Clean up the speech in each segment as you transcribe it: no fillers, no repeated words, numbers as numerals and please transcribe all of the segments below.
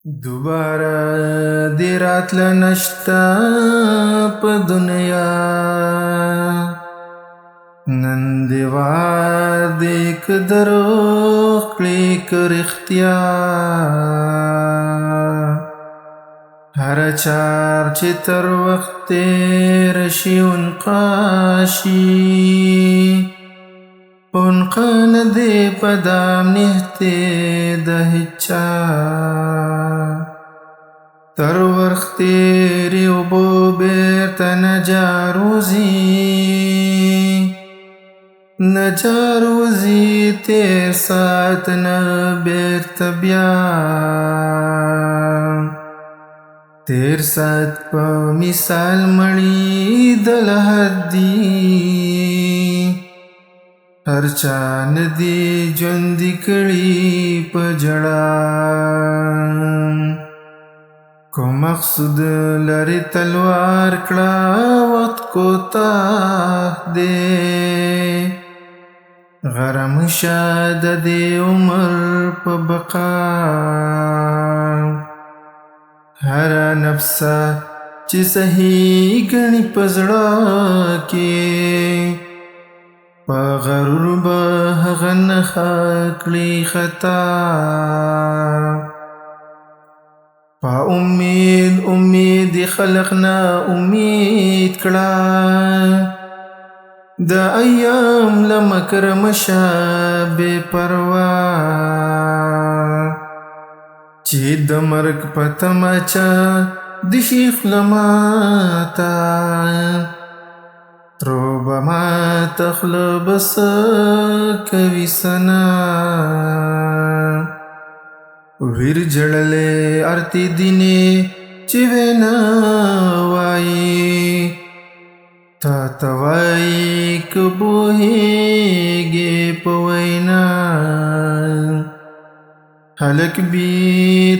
دوباره دی راتله نشته په دنیا نن دی وار دی که دروغ کړي که رښتیا هر چار چې تر وخت تېر شي عنقا شي عنقا نه دی په دام نهتې د هیچا تر وخت تېرې اوبو بېرته نجار وځي تېر ساعت نه بېرته بیا تېر ساعت په مثال مړي د لحد دي هر چا نه دي ژوندي کړي په ژړا کوم مقصود لري تلوار کړه وخت کوتاه دی غرم شه د دې عمر په بقا هر نفسه چې صحیح ګڼي په زړه کې په غرور به هغه نښه کړي خطا په امید خلق نه امید کړه د ایام له مکر مشه بې پروا چې د مرګ په تماچه د شیخ لماته تروبه ماته خوله به څه کوي ثنا ویر جړلې ارتی دینې چې وینا وایي تا ته وایي که پوهېږې په وینا هلک بي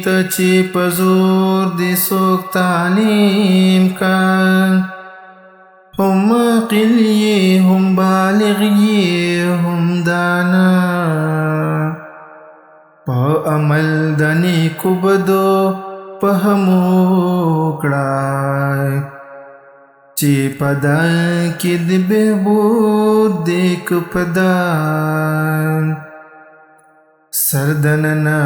ته چې په زور دې څوک تعلیم کړ هم عاقل یې هم بالغ یې هم دانا په عمل د نیکو بدو په همو کړه چې په دا کې د بهبود دی که په دا سر دننه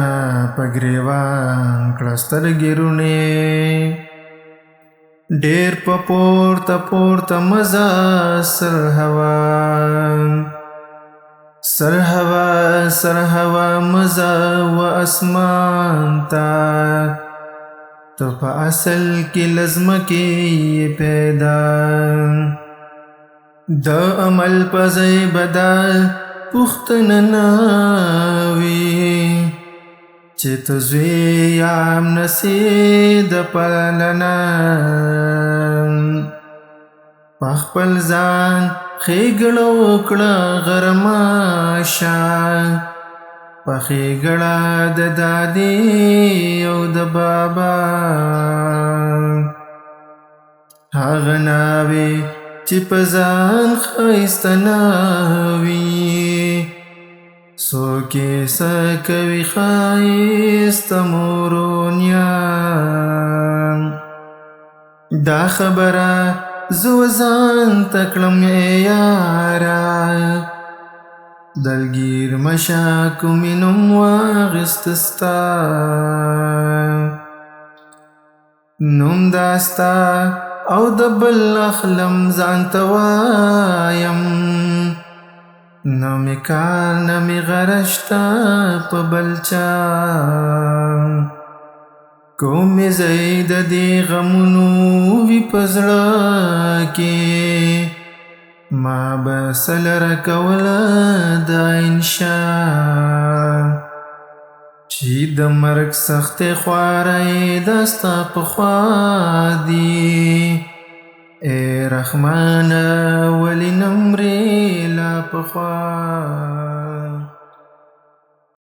په ګریوان کړه سترګې روڼې ډېر په پورته مزه سر هوا مزه و اسمان تا تو په اصل کې لزمکې پیدا د عمل په ځای بدل پوښتنه نه وي چې ته زوی یم نسې د پالنه په خپل ځان ښېګړه وکړه غرماشه په ښېګړه د دادې او د بابا هغه ناوې چې په ځان ښایسته نه وي څوک یې څه کوي ښایسته مورونیا دا خبره زه ځان ته کړم یاره دلګیر مشه کومې نوم واخیسته ستا نوم دا ستا او د بل اخلم ځان ته وایم نه مې کار نه مې غره شته په بل چا کومې ځای د دې غمونو وي په زړه کې ما به سلره کوله دا انشا چې د مرګ سختې خوارۍ دا ستا په خوا دي ای رحمانه ولې نه مرې لا پخوا